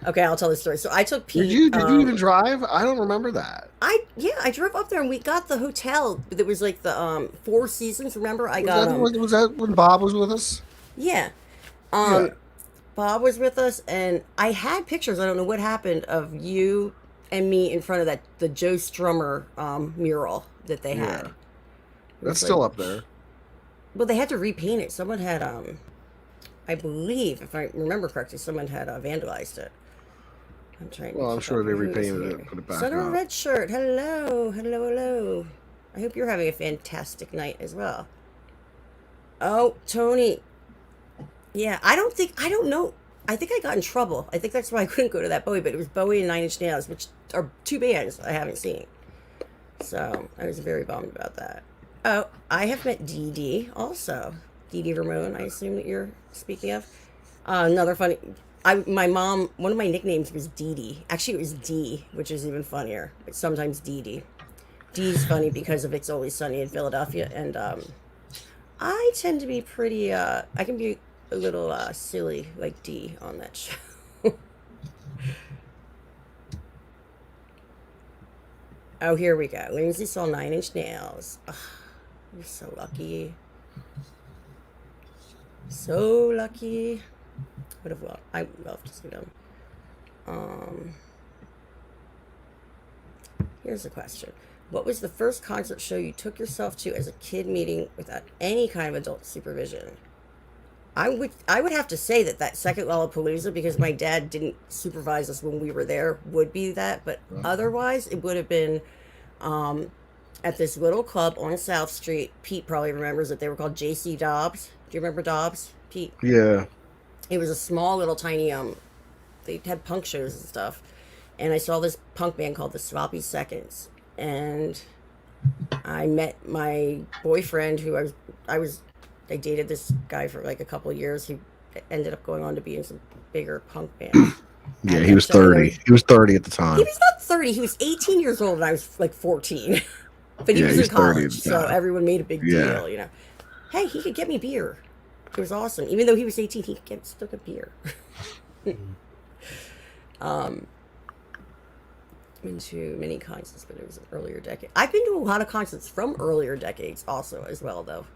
Okay, I'll tell the story. So I took Pete. Did you even drive? I don't remember that. I drove up there, and we got the hotel that was like the Four Seasons. Remember, Was that when Bob was with us? Yeah. Bob was with us, and I had pictures. I don't know what happened of you and me in front of the Joe Strummer mural that they Yeah. had. It That's was still like, up there. well, they had to repaint it. Someone had, I believe, if I remember correctly, someone had vandalized it. I'm trying Well, to I'm keep sure up they with who's repainted it here. and put it back Son of a up. red shirt. Hello, hello, hello. I hope you're having a fantastic night as well. Oh, Tony. Yeah, I don't know. I think I got in trouble. I think that's why I couldn't go to that Bowie, but it was Bowie and Nine Inch Nails, which are two bands I haven't seen. So I was very bummed about that. Oh, I have met Dee Dee also. Dee Dee Ramone, I assume that you're speaking of. Another funny. My mom, one of my nicknames was Dee Dee. Actually, it was Dee, which is even funnier. But sometimes Dee Dee. Dee's funny because of It's Always Sunny in Philadelphia, and I tend to be pretty. I can be a little silly like Dee on that show. Oh, here we go. Lindsay saw Nine Inch Nails. Oh, you're so lucky. So lucky. Would have loved. I would love to see them. Here's the question. What was the first concert show you took yourself to as a kid meeting without any kind of adult supervision? I would have to say that second Lollapalooza, because my dad didn't supervise us when we were there, would be that. But otherwise, it would have been at this little club on South Street. Pete probably remembers it. They were called J.C. Dobbs. Do you remember Dobbs, Pete? Yeah. It was a small little tiny they had punk shows and stuff, and I saw this punk band called the Sloppy Seconds, and I met my boyfriend who I dated this guy for like a couple of years who ended up going on to be in some bigger punk bands. Yeah, he was 30. He was 30 at the time. He was not 30. He was 18 years old, and I was like 14. But he Yeah, was he's in 30 at college, the so time. everyone made a big Yeah. deal, you know. Hey, he could get me beer. It was awesome. Even though he was 18, he could still get beer. Been to many concerts, but it was an earlier decade. I've been to a lot of concerts from earlier decades also as well, though.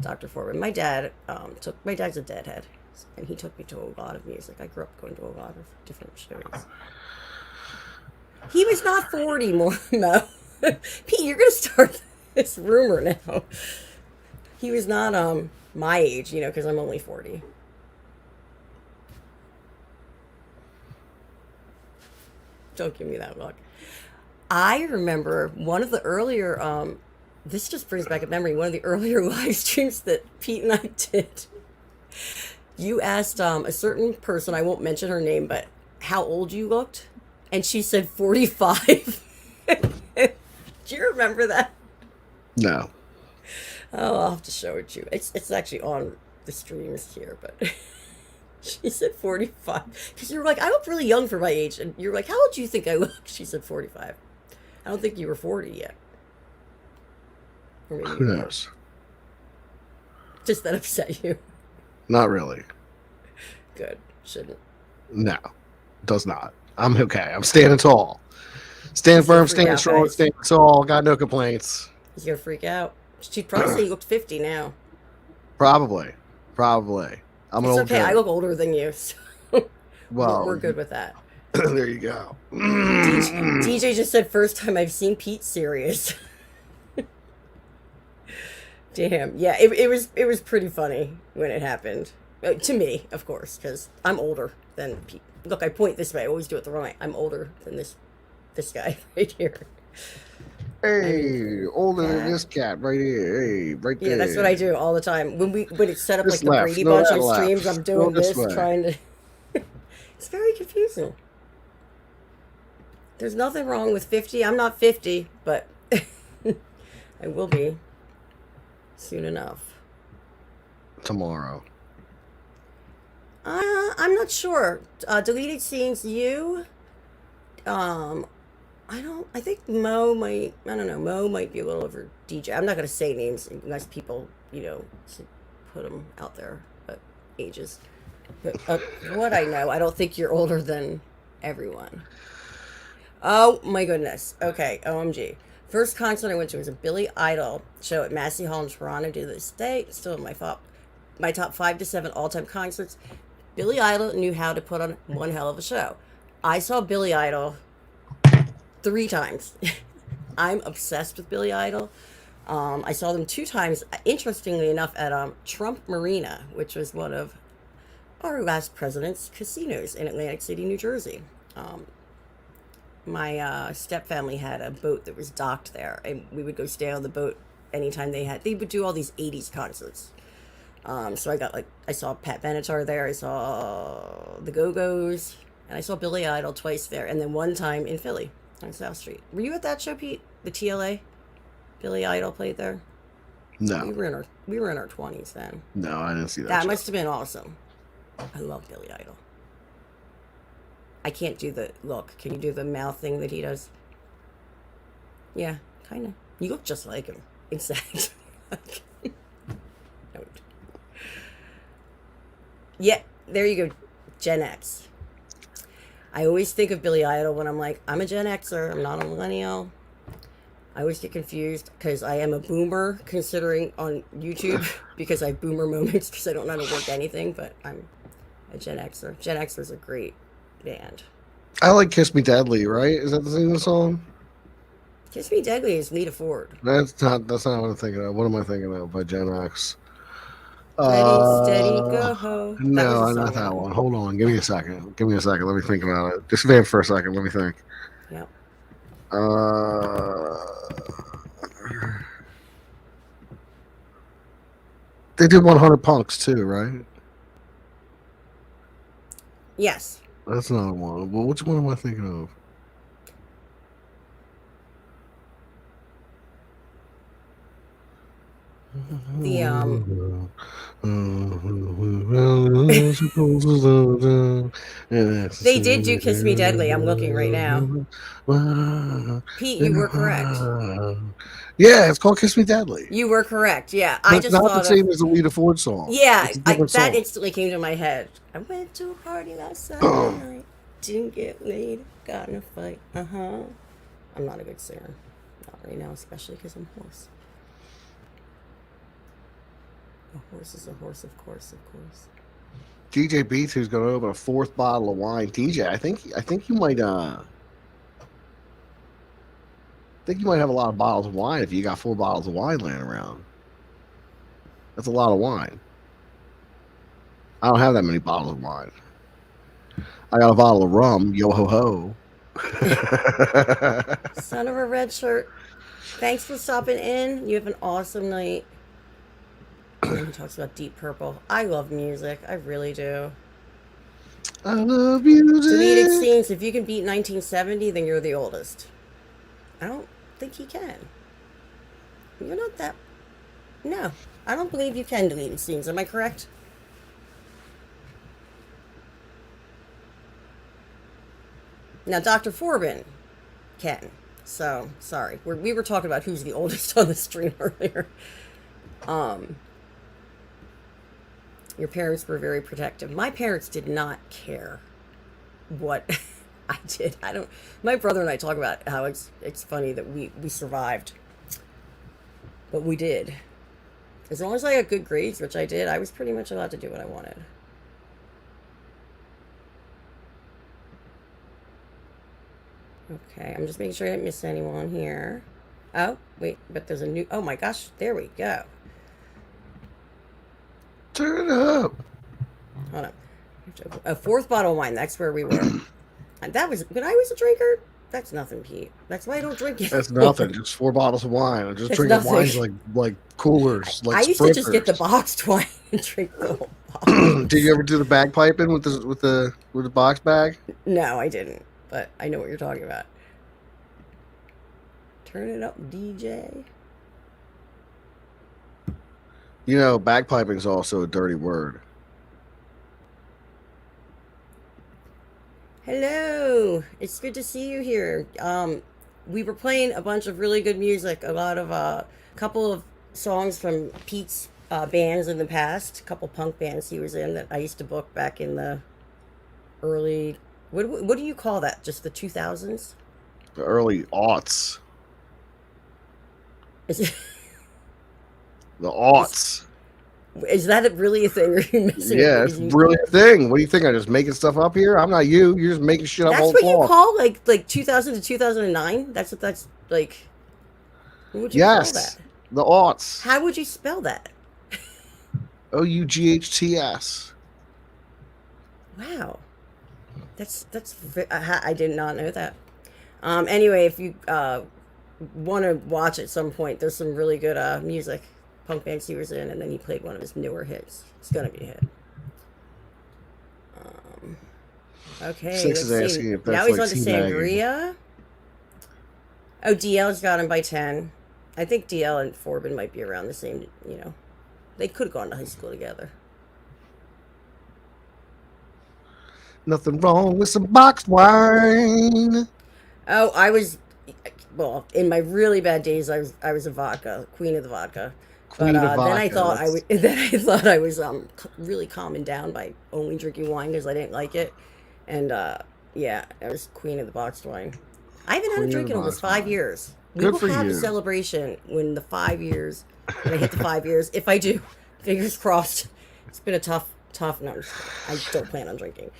Dr. Foreman. My dad's a deadhead, and he took me to a lot of music. I grew up going to a lot of different shows. He was not 40 more, Mo. Pete, you're going to start this rumor now. He was not my age, you know, because I'm only 40. Don't give me that look. I remember one of the earlier, this just brings back a memory, one of the earlier live streams that Pete and I did. You asked a certain person, I won't mention her name, but how old you looked, and she said 45. Do you remember that? No. Oh, I'll have to show it to you. It's actually on the streams here, but she said 45. Because you were like, I look really young for my age. And you're like, how old do you think I look? She said 45. I don't think you were 40 yet. Or maybe Who you were. knows? Does that upset you? Not really. Good. Shouldn't. No. Does not. I'm okay. I'm standing tall. Standing firm, standing strong, standing tall. Got no complaints. He's going to freak out. She'd probably say you looked 50 now. Probably. I'm an It's old okay. dude. I look older than you. So Well, we're good with that. there you go. DJ just said, first time I've seen Pete serious. Damn. Yeah, it was pretty funny when it happened. To me, of course, because I'm older than Pete. Look, I point this way. I always do it the wrong way. I'm older than this guy right here. Hey, older than this cat right here. Hey, right there. Yeah, that's what I do all the time. When it's set up This like the left, Brady no, Bunch that on left. streams, I'm Go doing this this, way. trying to... It's very confusing. There's nothing wrong with 50. I'm not 50, but I will be soon enough. Tomorrow. I'm not sure. Deleted scenes, you... I think Mo might, I don't know, Mo might be a little over DJ. I'm not going to say names unless people, you know, put them out there, but ages. But what I know, I don't think you're older than everyone. Oh my goodness. Okay, OMG. First concert I went to was a Billy Idol show at Massey Hall in Toronto. To this day, it's still in my top 5 to 7 all-time concerts. Billy Idol knew how to put on one hell of a show. I saw Billy Idol 3 times. I'm obsessed with Billy Idol. I saw them 2 times, interestingly enough, at Trump Marina, which was one of our last president's casinos in Atlantic City, New Jersey. My step family had a boat that was docked there, and we would go stay on the boat anytime they would do all these 80s concerts. So I saw Pat Benatar there, I saw the Go-Go's, and I saw Billy Idol twice there, and then one time in Philly on South Street. Were you at that show, Pete? The TLA? Billy Idol played there? No. We were in our 20s then. No, I didn't see that. That show. must have been awesome. I love Billy Idol. I can't do the look. Can you do the mouth thing that he does? Yeah, kind of. You look just like him. Exactly. Yeah, there you go. Gen X. I always think of Billy Idol when I'm like, I'm a Gen Xer. I'm not a millennial. I always get confused because I am a boomer, considering on YouTube, because I have boomer moments because I don't know how to work anything, but I'm a Gen Xer. Gen Xer's a great band. I like Kiss Me Deadly, right? Is that the name of the song? Kiss Me Deadly is Lita Ford. That's not what I'm thinking of. What am I thinking of by Gen X? Ready, steady, go. No, not that one. Hold on. Give me a second. Let me think about it. Just vamp for a second. Let me think. Yep. They did 100 Punks too, right? Yes. That's not one. Well, which one am I thinking of? The They did do Kiss Me Deadly. I'm looking right now. Pete, you were correct. Yeah, it's called Kiss Me Deadly. You were correct. Yeah, I just not the same as the Lita Ford song. Yeah, that instantly came to my head. I went to a party last Saturday night. Didn't get laid. Got in a fight. I'm not a good singer. Not right now, especially because I'm hoarse. A horse is a horse, of course. DJ Beats, who's going to open a 4th bottle of wine. DJ, I think you might have a lot of bottles of wine if you got 4 bottles of wine laying around. That's a lot of wine. I don't have that many bottles of wine. I got a bottle of rum. Yo ho ho. Son of a red shirt. Thanks for stopping in. You have an awesome night. And he talks about Deep Purple. I love music. I really do. I love music. Deleted scenes. If you can beat 1970, then you're the oldest. I don't think he can. You're not that... No. I don't believe you can delete scenes. Am I correct? Now, Dr. Forbin can. So, sorry. We were talking about who's the oldest on the stream earlier. Your parents were very protective. My parents did not care what I did. My brother and I talk about how it's funny that we survived. But we did. As long as I got good grades, which I did, I was pretty much allowed to do what I wanted. Okay, I'm just making sure I didn't miss anyone here. Oh, wait, but there's a new... Oh my gosh, there we go. Turn it up. Hold on. A 4th bottle of wine. That's where we were. And that was when I was a drinker. That's nothing, Pete. That's why I don't drink it. That's nothing. Just 4 bottles of wine. I'm just drinking wines like coolers. Like I used to just get the boxed wine and drink the whole bottle. Did you ever do the bagpiping with the box bag? No, I didn't. But I know what you're talking about. Turn it up, DJ. You know, bagpiping is also a dirty word. Hello, it's good to see you here. We were playing a bunch of really good music, a couple of songs from Pete's bands in the past, a couple punk bands he was in that I used to book back in the early, what do you call that? Just the 2000s? The early aughts. The aughts. Is that really a thing, or are you messing with me? Yeah, it's really a thing. What do you think? I'm just making stuff up here? I'm not you. You're just making shit up That's whole what you cloth. call like 2000 to 2009. That's what that's like. What would you call that? Yes, the aughts. How would you spell that? OUGHTS. Wow, I did not know that. Anyway, if you want to watch at some point, there's some really good music. Punk band he was in, and then he played one of his newer hits. It's gonna be a hit. Okay, Six is let's asking see. if Now that's he's like on to teabagging. sangria. Oh, DL's got him by 10. I think DL and Forbin might be around the same. They could have gone to high school together. Nothing wrong with some boxed wine. Oh, well, in my really bad days, I was a vodka queen of the vodka. But Queen of then I vodka. thought I would. Then I thought I was really calming down by only drinking wine because I didn't like it, and yeah, I was queen of the boxed wine. I haven't had a Queen of drink the in almost boxed 5 wine. years. We Good will for have a you. celebration when I hit the 5 years. If I do, fingers crossed. It's been a tough. No, I don't plan on drinking.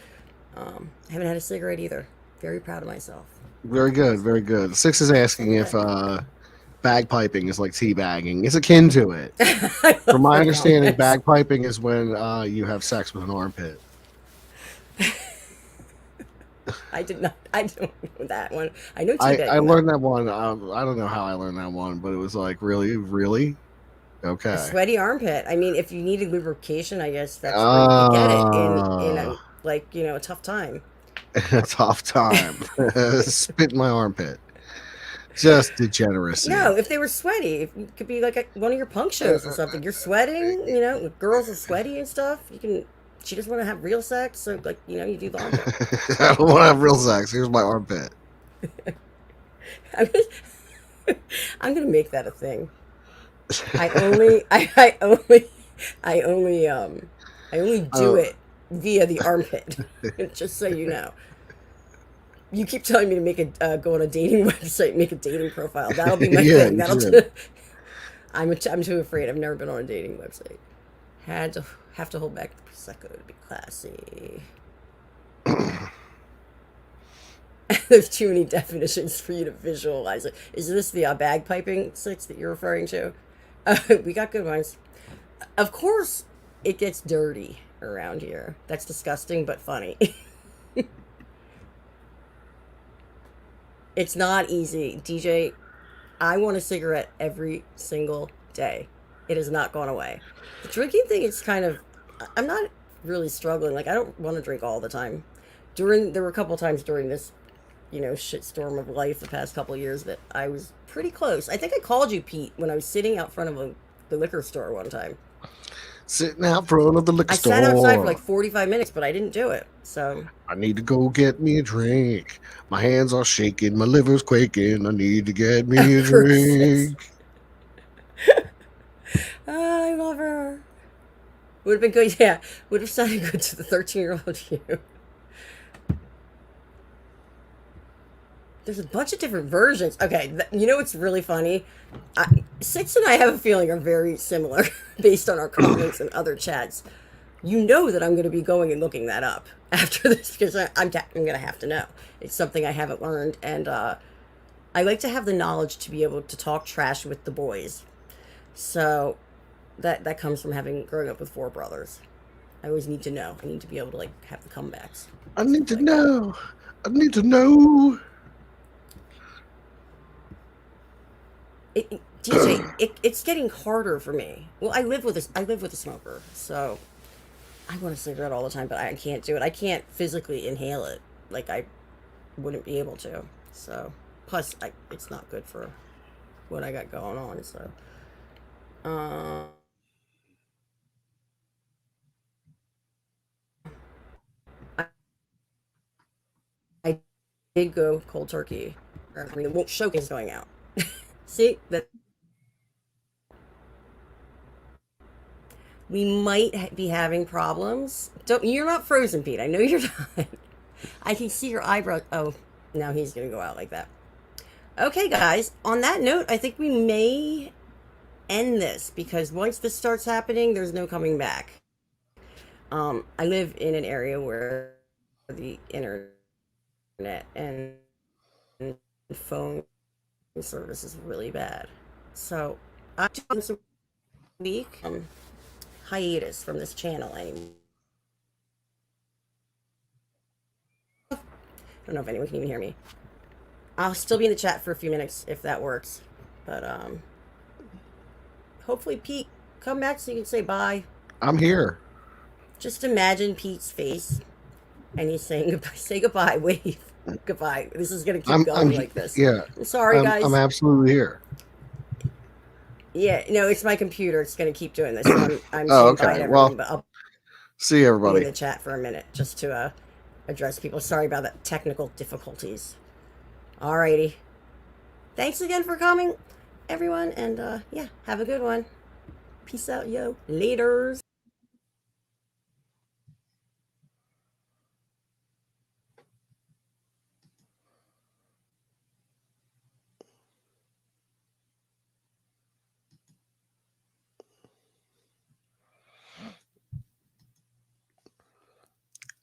I haven't had a cigarette either. Very proud of myself. Very good, very good. Six is asking if bagpiping is like teabagging. It's akin to it. I From love my her understanding, comments. bagpiping is when you have sex with an armpit. I did not. I don't know that one. I know I teabagging. learned that one. I don't know how I learned that one, but it was like, really? A Okay. sweaty armpit. I mean, if you needed lubrication, I guess that's where you could get it in a a tough time. A tough time. Spit in my armpit. Just degeneracy. No, if they were sweaty, if it could be like one of your punk shows or something. You're sweating, girls are sweaty and stuff. You can. She doesn't want to have real sex, so you do the armpit. I don't want to have real sex. Here's my armpit. I'm gonna, I'm gonna make that a thing. I only do it via the armpit. Just so you know. You keep telling me to make go on a dating website, make a dating profile. That'll be my Yeah, thing. you should. I'm too afraid. I've never been on a dating website. Have to hold back the prosecco to be classy. There's too many definitions for you to visualize it. Is this the bagpiping six that you're referring to? We got good ones. Of course, it gets dirty around here. That's disgusting, but funny. It's not easy. DJ, I want a cigarette every single day. It has not gone away. The drinking thing is I'm not really struggling. Like, I don't want to drink all the time. There were a couple times during this, shitstorm of life the past couple of years that I was pretty close. I think I called you, Pete, when I was sitting out front of the liquor store one time. Sitting out front of the liquor I store. sat outside for like 45 minutes, but I didn't do it. So I need to go get me a drink. My hands are shaking. My liver's quaking. I need to get me a drink. I love her. Would have been good. Yeah, would have sounded good to the 13-year-old you. There's a bunch of different versions. Okay, what's really funny? Six and I have a feeling are very similar based on our comments and other chats. You know that I'm going to be going and looking that up after this because I'm going to have to know. It's something I haven't learned, and I like to have the knowledge to be able to talk trash with the boys. So that comes from growing up with 4 brothers. I always need to know. I need to be able to have the comebacks. I need to know. I need to know. DJ, it's getting harder for me. Well, I live with a smoker, so I want a cigarette all the time, but I can't do it. I can't physically inhale it like I wouldn't be able to. So, plus, it's not good for what I got going on. So, I did go cold turkey. I mean, the choke is going out. See that. We might be having problems. You're not frozen, Pete. I know you're not. I can see your eyebrows. Oh, now he's going to go out like that. Okay, guys. On that note, I think we may end this because once this starts happening, there's no coming back. I live in an area where the internet and phone service is really bad. So I'm this week hiatus from this channel anymore. I don't know if anyone can even hear me. I'll still be in the chat for a few minutes if that works. But hopefully Pete come back so you can say bye. I'm here. Just imagine Pete's face and he's saying goodbye. Say goodbye. Wave. Goodbye. This is gonna keep going like this. Yeah. I'm sorry, guys. I'm absolutely here. Yeah, no, it's my computer. It's gonna keep doing this. So I'm Oh, saying bye to okay. everyone, Well, but I'll see be in everybody. the chat for a minute just to address people. Sorry about that technical difficulties. Alrighty. Thanks again for coming, everyone, and yeah, have a good one. Peace out, yo. Laters.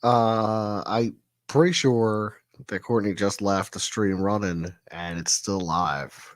I'm pretty sure that Courtney just left the stream running and it's still live.